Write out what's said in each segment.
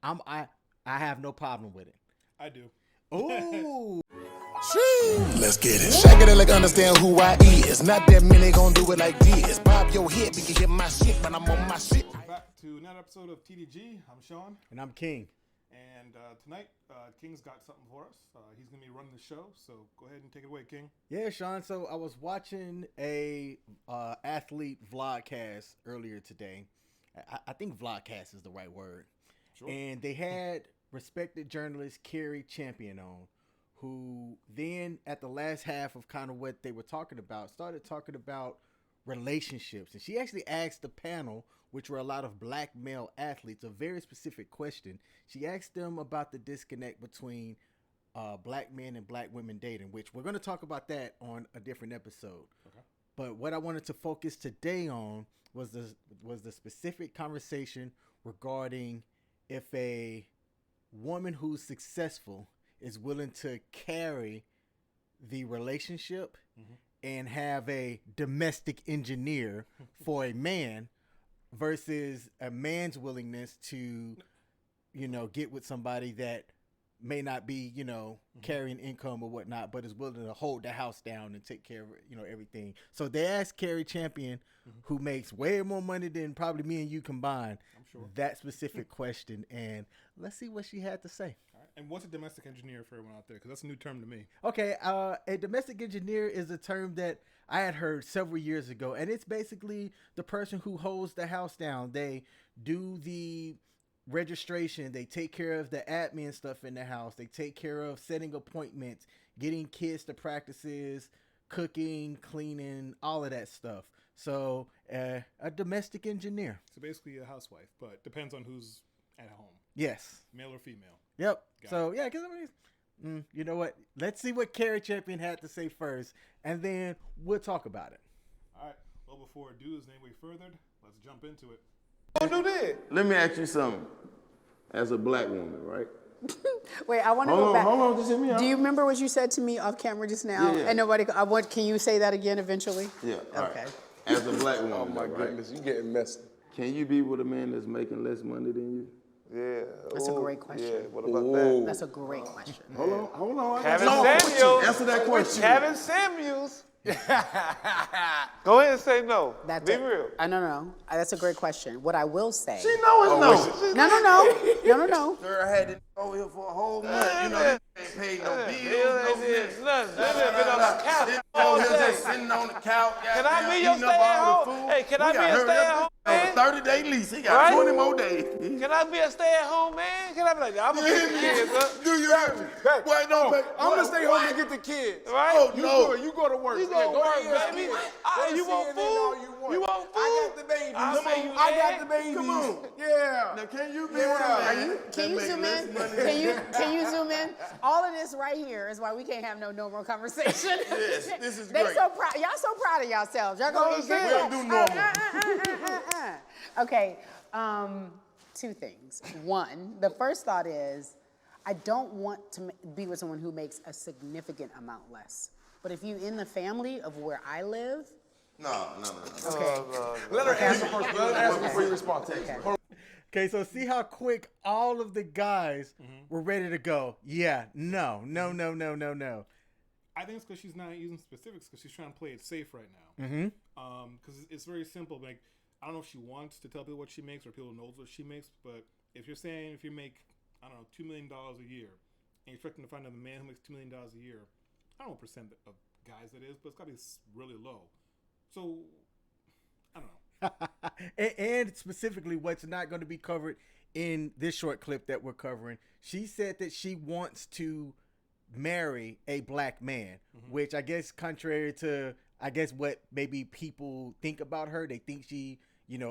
I have no problem with it. I do. Ooh. Let's get it. Shake it like understand who I is. Not that many gon' do it like this. Bob your head, we can hear my shit, but I'm on my shit. Back to another episode of TDG. I'm Sean. And I'm King. And tonight, King's got something for us. He's going to be running the show, so go ahead and take it away, King. Yeah, Sean. So I was watching a athlete vlogcast earlier today. I think vlogcast is the right word. Sure. And they had respected journalist Cari Champion on, who then at the last half of kind of what they were talking about, started talking about relationships. And she actually asked the panel, which were a lot of black male athletes, a very specific question. She asked them about the disconnect between black men and black women dating, which we're going to talk about that on a different episode. Okay. But what I wanted to focus today on was the specific conversation regarding if a woman who's successful is willing to carry the relationship and have a domestic engineer for a man versus a man's willingness to, get with somebody that may not be, carrying income or whatnot, but is willing to hold the house down and take care of, everything. So they asked Cari Champion, who makes way more money than probably me and you combined, I'm sure. that specific question. And let's see what she had to say. All right. And what's a domestic engineer for everyone out there? Because that's a new term to me. Okay, a domestic engineer is a term that I had heard several years ago, and it's basically the person who holds the house down. They do the registration, they take care of the admin stuff in the house, they take care of setting appointments, getting kids to practices, cooking, cleaning, all of that stuff. So a domestic engineer. So basically a housewife, but depends on who's at home. Yes. Male or female. Yep. Got So, yeah, because you know what? Let's see what Cari Champion had to say first, and then we'll talk about it. All right. Well, before I do this any way further, let's jump into it. Don't do that. Let me ask you something. As a black woman, right? Wait, I want to go back. Hold on, just hear me out. Do you remember what you said to me off camera just now? Yeah. And nobody. Can you say that again eventually? Yeah. All Okay. right. As a black woman, Oh my right? goodness, you getting messy. Can you be with a man that's making less money than you? Yeah. That's a great question. Yeah. What about that? That's a great question. Hold on. Kevin No, Samuels. answer that question. Kevin Samuels. Go ahead and say no. Be real. I don't know. That's a great question. What I will say. She know it's no. No. Sir, I had to over here for a whole month. They ain't paid no bills, no bills. Nothing. They been on the couch all day. Just sitting on the couch. Can I be your stay-at-home? Hey, can I be a stay-at-home man? 30-day lease. He got Right? 20 more days. Can I be a stay-at-home man? Can I be like, I'm gonna get the kids up? Do you have me? Wait, no, but I'm gonna stay home and get the kids. Right? Oh, You no. good. You go to work. You Yeah, go to work, to baby. ESPN. You Go to want CNN food? all you want. You want I food? got the babies. I'll Come say on. you I got egg. the babies. Come on. Yeah. Now, can you be Yeah. with a man Can you that zoom make in? less money Can you zoom in? All of this right here is why we can't have no normal conversation. Yes, this is They great. so proud. Y'all so proud of yourselves. Y'all gonna we don't do normal. Okay. Two things. One, the first thought is, I don't want to be with someone who makes a significant amount less. But if you in the family of where I live, No. okay. Let her answer first. Let her answer before you respond. Okay, so see how quick all of the guys were ready to go. Yeah, no. I think it's because she's not using specifics because she's trying to play it safe right now. Because it's very simple. Like, I don't know if she wants to tell people what she makes or people knows what she makes, but if you're saying if you make, I don't know, $2 million a year and you're expecting to find another man who makes $2 million a year, I don't know what percent of guys that is, but it's got to be really low. So, I don't know. and specifically what's not going to be covered in this short clip that we're covering, she said that she wants to marry a black man, which I guess contrary to what maybe people think about her, they think she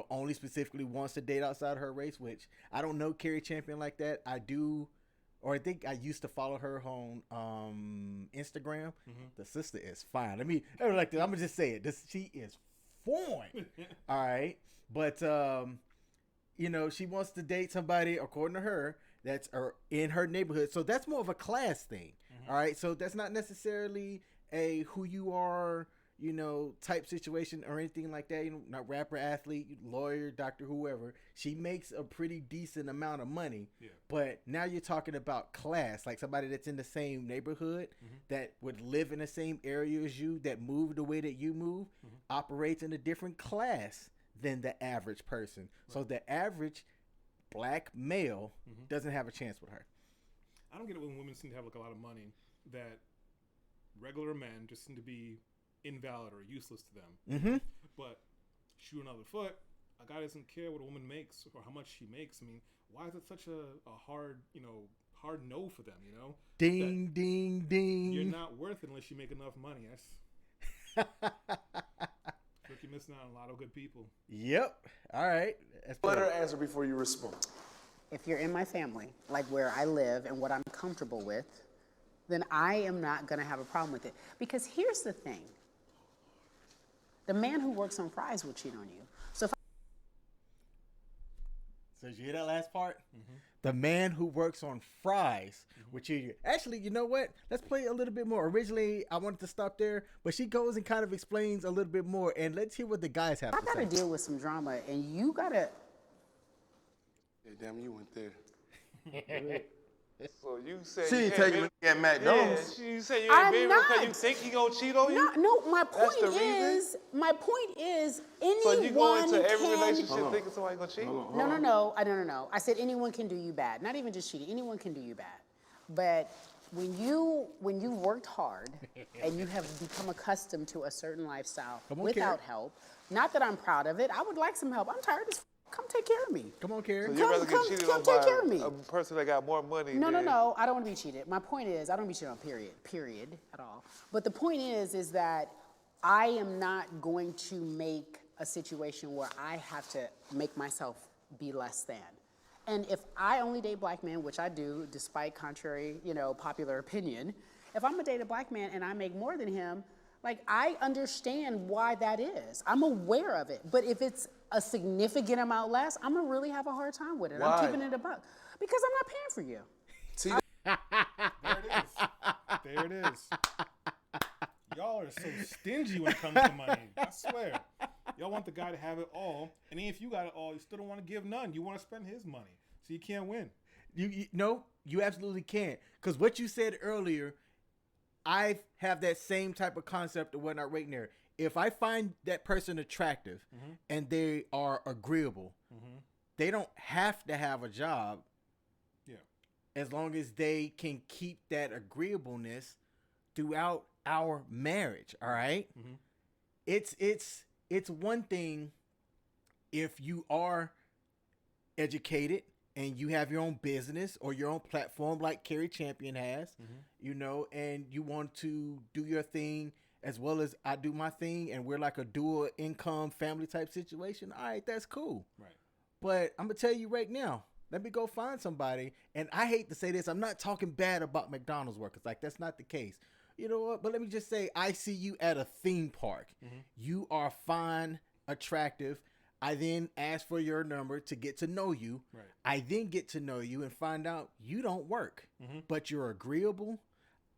only specifically wants to date outside her race, which I don't know Cari Champion like that. I do, or I think I used to follow her on Instagram. The sister is fine. I'm gonna just say it. She is fine. All right. But she wants to date somebody, according to her, that's in her neighborhood. So that's more of a class thing. All right. So that's not necessarily a who you are, type situation or anything like that. Not rapper, athlete, lawyer, doctor, whoever. She makes a pretty decent amount of money. Yeah. But now you're talking about class, like somebody that's in the same neighborhood, that would live in the same area as you, that move the way that you move, operates in a different class than the average person. Right. So the average black male doesn't have a chance with her. I don't get it when women seem to have like a lot of money that regular men just seem to be invalid or useless to them. But shoot another foot, a guy doesn't care what a woman makes or how much she makes. I mean, why is it such a hard no for them? Ding, ding, ding. You're not worth it unless you make enough money. That's look, you're missing out on a lot of good people. Yep. All right. Let her answer before you respond. If you're in my family, like where I live and what I'm comfortable with, then I am not going to have a problem with it. Because here's the thing. The man who works on fries will cheat on you. So did you hear that last part? The man who works on fries will cheat you. Actually, you know what? Let's play a little bit more. Originally, I wanted to stop there, but she goes and kind of explains a little bit more. And let's hear what the guys have to say. I got to deal with some drama, and you got to... Yeah, damn, you went there. So you say She ain't taking it at McDonald's. Yeah, you say you ain't baby because you think he gonna cheat on you? No, my point is, anyone So you go into every can... relationship thinking somebody gonna cheat? No. I said anyone can do you bad. Not even just cheating. Anyone can do you bad. But when you worked hard and you have become accustomed to a certain lifestyle without help, not that I'm proud of it. I would like some help. I'm tired as come take care of me. Come on, Carrie. So you'd rather get cheated on take care of me. by a person that got more money No. than... I don't want to be cheated. My point is, I don't want to be cheated on, period at all. But the point is that I am not going to make a situation where I have to make myself be less than. And if I only date black men, which I do, despite contrary, popular opinion, if I'm gonna date a black man and I make more than him, like, I understand why that is. I'm aware of it. But if it's a significant amount less, I'm gonna really have a hard time with it. Why? I'm keeping it a buck. Because I'm not paying for you. See, There it is. Y'all are so stingy when it comes to money. I swear. Y'all want the guy to have it all, and then if you got it all, you still don't want to give none. You want to spend his money, so you can't win. No, you absolutely can't. Because what you said earlier, I have that same type of concept or whatnot right there. If I find that person attractive and they are agreeable, they don't have to have a job. Yeah. As long as they can keep that agreeableness throughout our marriage. All right. It's one thing if you are educated and you have your own business or your own platform like Cari Champion has, and you want to do your thing as well as I do my thing, and we're like a dual income family type situation. All right, that's cool. Right. But I'm going to tell you right now, let me go find somebody. And I hate to say this. I'm not talking bad about McDonald's workers. Like, that's not the case. You know what? But let me just say, I see you at a theme park. You are fine, attractive. I then ask for your number to get to know you. Right. I then get to know you and find out you don't work, but you're agreeable.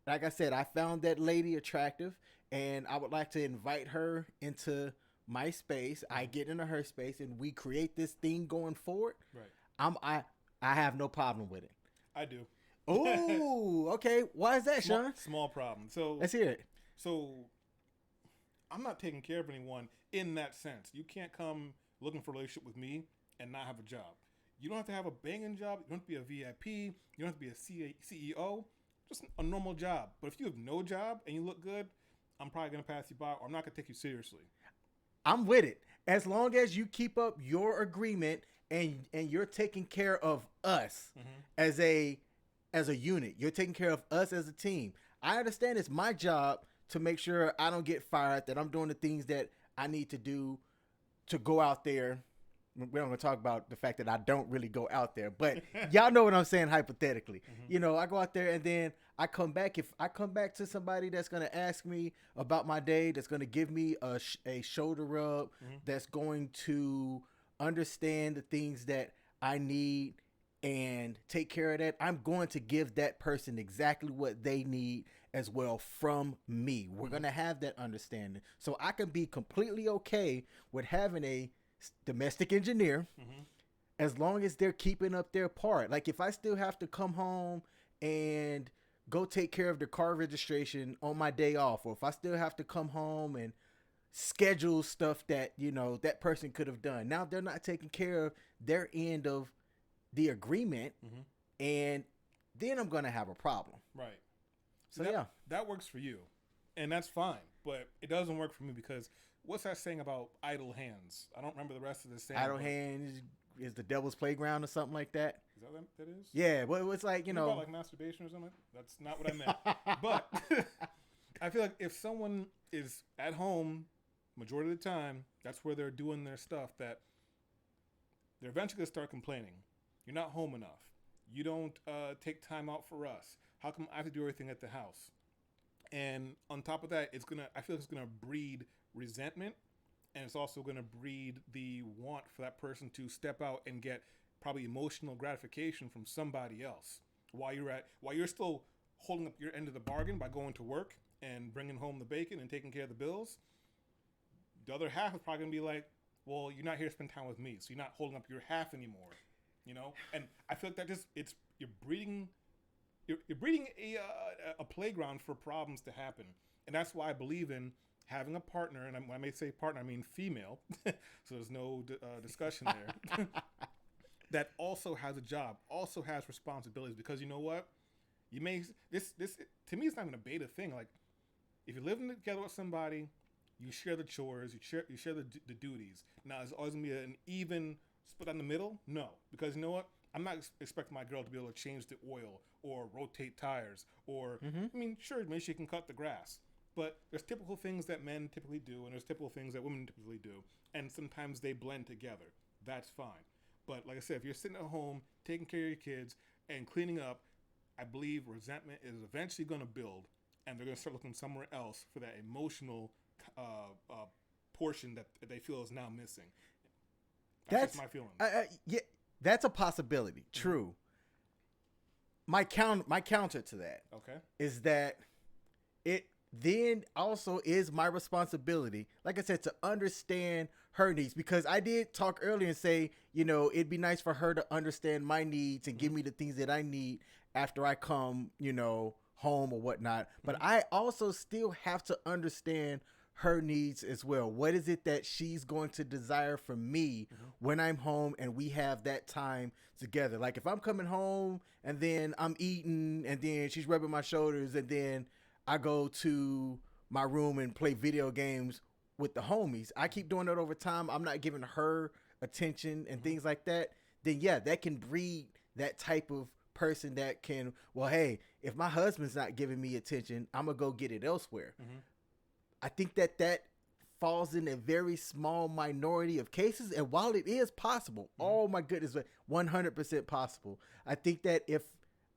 Like I said, I found that lady attractive, and I would like to invite her into my space. I get into her space, and we create this thing going forward. Right. I have no problem with it. I do. Oh, okay. Why is that, Sean? Small problem. So Let's hear it. So I'm not taking care of anyone in that sense. You can't come looking for a relationship with me and not have a job. You don't have to have a banging job. You don't have to be a VIP. You don't have to be a CEO. Just a normal job. But if you have no job and you look good, I'm probably going to pass you by, or I'm not going to take you seriously. I'm with it. As long as you keep up your agreement and you're taking care of us as a unit. You're taking care of us as a team. I understand it's my job to make sure I don't get fired, that I'm doing the things that I need to do to go out there. We're not going to talk about the fact that I don't really go out there, but y'all know what I'm saying hypothetically. I go out there and then I come back. If I come back to somebody that's going to ask me about my day, that's going to give me a shoulder rub, that's going to understand the things that I need and take care of that, I'm going to give that person exactly what they need as well from me. We're going to have that understanding. So I can be completely okay with having a domestic engineer as long as they're keeping up their part. Like if I still have to come home and go take care of the car registration on my day off, or if I still have to come home and schedule stuff that, you know, that person could have done. Now they're not taking care of their end of the agreement, and then I'm going to have a problem. Right. So yeah, that works for you, and that's fine. But it doesn't work for me because what's that saying about idle hands? I don't remember the rest of the saying. Idle hands is the devil's playground or something like that. Is that what that is? Yeah, but it's like, you know, about like masturbation or something. That's not what I meant. But I feel like if someone is at home majority of the time, that's where they're doing their stuff, that they're eventually going to start complaining. You're not home enough. You don't take time out for us. How come I have to do everything at the house? And on top of that, I feel like it's gonna breed resentment, and it's also gonna breed the want for that person to step out and get probably emotional gratification from somebody else while you're still holding up your end of the bargain by going to work and bringing home the bacon and taking care of the bills. The other half is probably gonna be like, well, you're not here to spend time with me, so you're not holding up your half anymore, you know. And I feel like that you're breeding a playground for problems to happen, and that's why I believe in having a partner. And when I may say partner, I mean female, so there's no discussion there. That also has a job, also has responsibilities, because you know what, this to me, it's not even a beta thing. Like if you're living together with somebody, you share the chores, you share the duties. Now, is it always gonna be an even split down the middle? No, because you know what? I'm not expecting my girl to be able to change the oil or rotate tires or, I mean, sure, maybe she can cut the grass. But there's typical things that men typically do, and there's typical things that women typically do. And sometimes they blend together. That's fine. But like I said, if you're sitting at home, taking care of your kids, and cleaning up, I believe resentment is eventually going to build, and they're going to start looking somewhere else for that emotional portion that they feel is now missing. That's my feeling. Yeah, that's a possibility. True. My counter to that, is that it then also is my responsibility, like I said, to understand her needs, because I did talk earlier and say, you know, it'd be nice for her to understand my needs and give me the things that I need after I come, you know, home or whatnot. But I also still have to understand her needs as well. What is it that she's going to desire from me when I'm home and we have that time together? Like if I'm coming home and then I'm eating and then she's rubbing my shoulders and then I go to my room and play video games with the homies, I keep doing that over time, I'm not giving her attention and things like that, then yeah, that can breed that type of person that can, well, hey, if my husband's not giving me attention, I'm gonna go get it elsewhere. I think that falls in a very small minority of cases. And while it is possible, oh my goodness, 100% possible. I think that if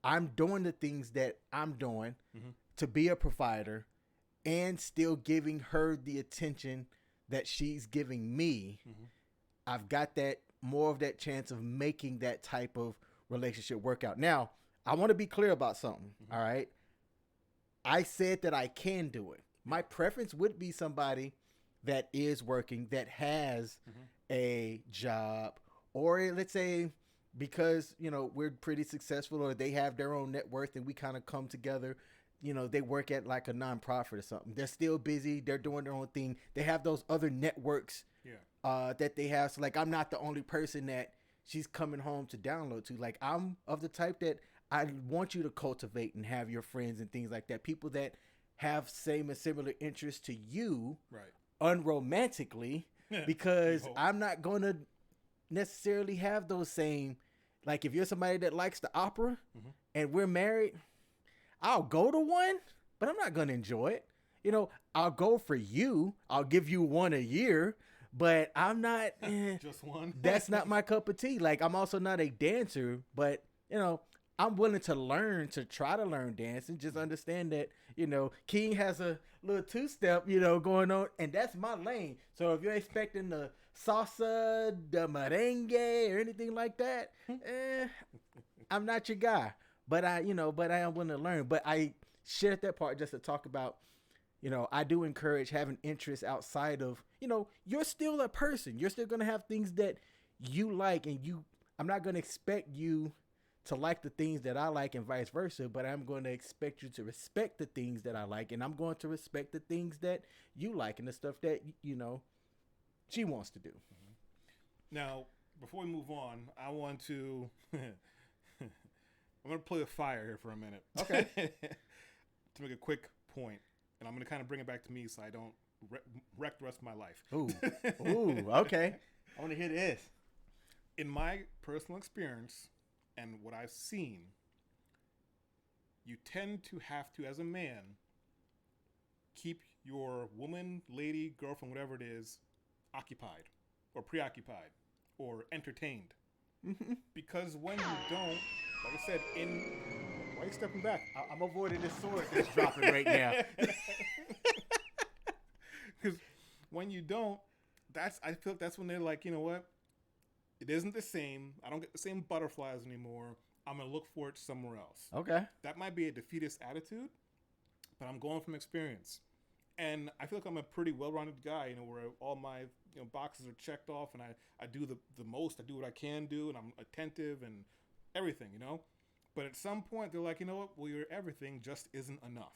I'm doing the things that I'm doing to be a provider and still giving her the attention that she's giving me, I've got that more of that chance of making that type of relationship work out. Now, I want to be clear about something. All right. I said that I can do it. My preference would be somebody that is working, that has a job, or let's say because, you know, we're pretty successful or they have their own net worth and we kind of come together, you know, they work at like a nonprofit or something. They're still busy. They're doing their own thing. They have those other networks that they have. So like, I'm not the only person that she's coming home to download to. Like, I'm of the type that I want you to cultivate and have your friends and things like that. People that have same and similar interests to you, unromantically, because I'm not going to necessarily have those same, like if you're somebody that likes the opera and we're married, I'll go to one, but I'm not going to enjoy it. You know, I'll go for you. I'll give you one a year, but I'm not just one. That's not my cup of tea. Like, I'm also not a dancer, but you know, I'm willing to try to learn dance and just understand that, you know, King has a little two-step, you know, going on, and that's my lane. So if you're expecting the salsa, the merengue, or anything like that, I'm not your guy, but I am willing to learn. But I shared that part just to talk about, I do encourage having interests outside of, you're still a person. You're still going to have things that you like, and I'm not going to expect you to like the things that I like and vice versa, but I'm going to expect you to respect the things that I like, and I'm going to respect the things that you like and the stuff that, she wants to do. Now, before we move on, I want to I'm going to play with fire here for a minute. Okay. To make a quick point, and I'm going to kind of bring it back to me so I don't wreck the rest of my life. Ooh, okay. I want to hear this. In my personal experience and what I've seen, you tend to have to, as a man, keep your woman, lady, girlfriend, whatever it is, occupied or preoccupied or entertained. Because when you don't, like I said, why are you stepping back? I'm avoiding this sword that's dropping right now. Because when you don't, I feel like that's when they're like, you know what? It isn't the same. I don't get the same butterflies anymore. I'm going to look for it somewhere else. Okay. That might be a defeatist attitude, but I'm going from experience. And I feel like I'm a pretty well-rounded guy, where all my boxes are checked off, and I do the most. I do what I can do, and I'm attentive and everything, But at some point, they're like, you know what? Well, your everything just isn't enough,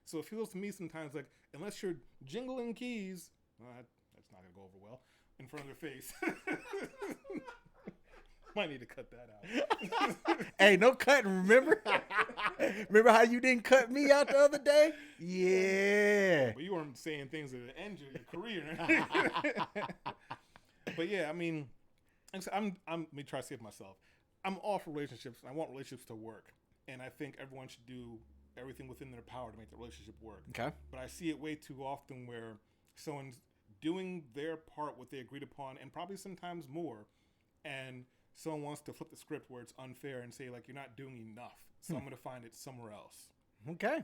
So it feels to me sometimes like, unless you're jingling keys, that's not going to go over well in front of their face. Might need to cut that out. Hey, no cutting, remember? Remember how you didn't cut me out the other day? Yeah. But you weren't saying things that would end your career. But yeah, I mean, let me try to save myself. I'm all for relationships. I want relationships to work. And I think everyone should do everything within their power to make the relationship work. Okay. But I see it way too often where someone's doing their part, what they agreed upon, and probably sometimes more, and someone wants to flip the script where it's unfair and say, like, you're not doing enough, so I'm going to find it somewhere else. Okay.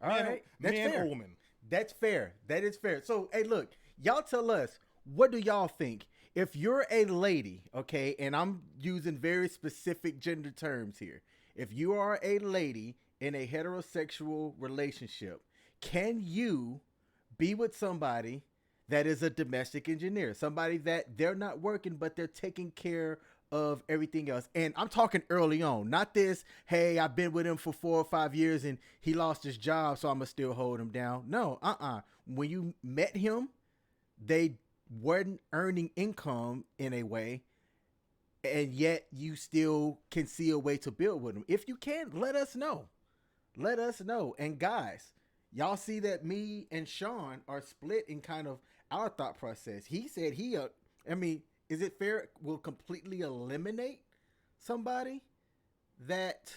All right. That's man fair. or woman. That's fair. That is fair. So, hey, look, y'all tell us, what do y'all think? If you're a lady, okay, and I'm using very specific gender terms here. If you are a lady in a heterosexual relationship, can you be with somebody that is a domestic engineer, somebody that they're not working, but they're taking care of everything else? And I'm talking early on, not this, hey, I've been with him for 4 or 5 years and he lost his job, so I'm going to still hold him down. No, When you met him, they weren't earning income in a way, and yet you still can see a way to build with him. If you can, let us know. Let us know. And guys, y'all see that me and Sean are split in kind of our thought process. He said is it fair will completely eliminate somebody that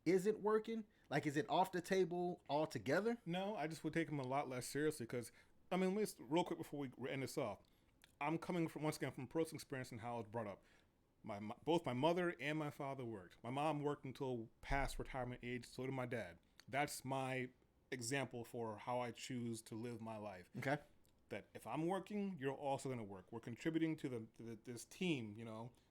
isn't working? Like, is it off the table altogether? No, I just would take him a lot less seriously because, real quick before we end this off, I'm coming from, once again, from personal experience and how I was brought up. Both my mother and my father worked. My mom worked until past retirement age, so did my dad. That's my example for how I choose to live my life. Okay. That if I'm working, you're also going to work. We're contributing to this team,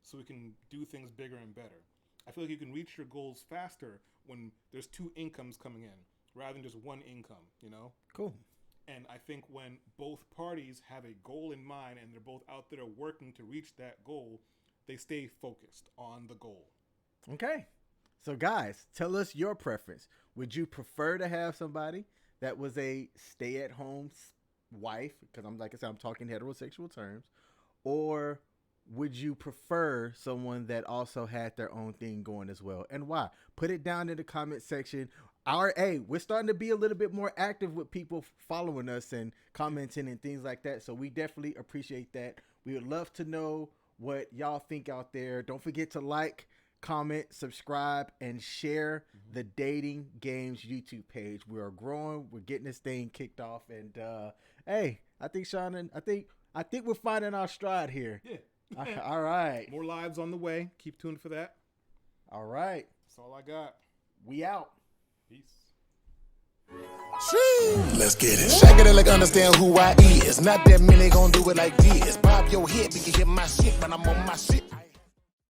so we can do things bigger and better. I feel like you can reach your goals faster when there's 2 incomes coming in rather than just 1 income, Cool. And I think when both parties have a goal in mind and they're both out there working to reach that goal, they stay focused on the goal. Okay. So guys, tell us your preference. Would you prefer to have somebody that was a stay-at-home wife, because I'm talking heterosexual terms, or would you prefer someone that also had their own thing going as well, and why? Put it down in the comment section. We're starting to be a little bit more active with people following us and commenting and things like that, so we definitely appreciate that. We would love to know what y'all think out there. Don't forget to like, comment, subscribe, and share the Dating Games YouTube page. We are growing. We're getting this thing kicked off, and I think Sean, I think we're finding our stride here. Yeah. All right. More lives on the way. Keep tuned for that. All right. That's all I got. We out. Peace. Let's get it. Shake it like understand who I is. Not that many gon' do it like this. Bob your head, we can hear my shit, but I'm on my shit.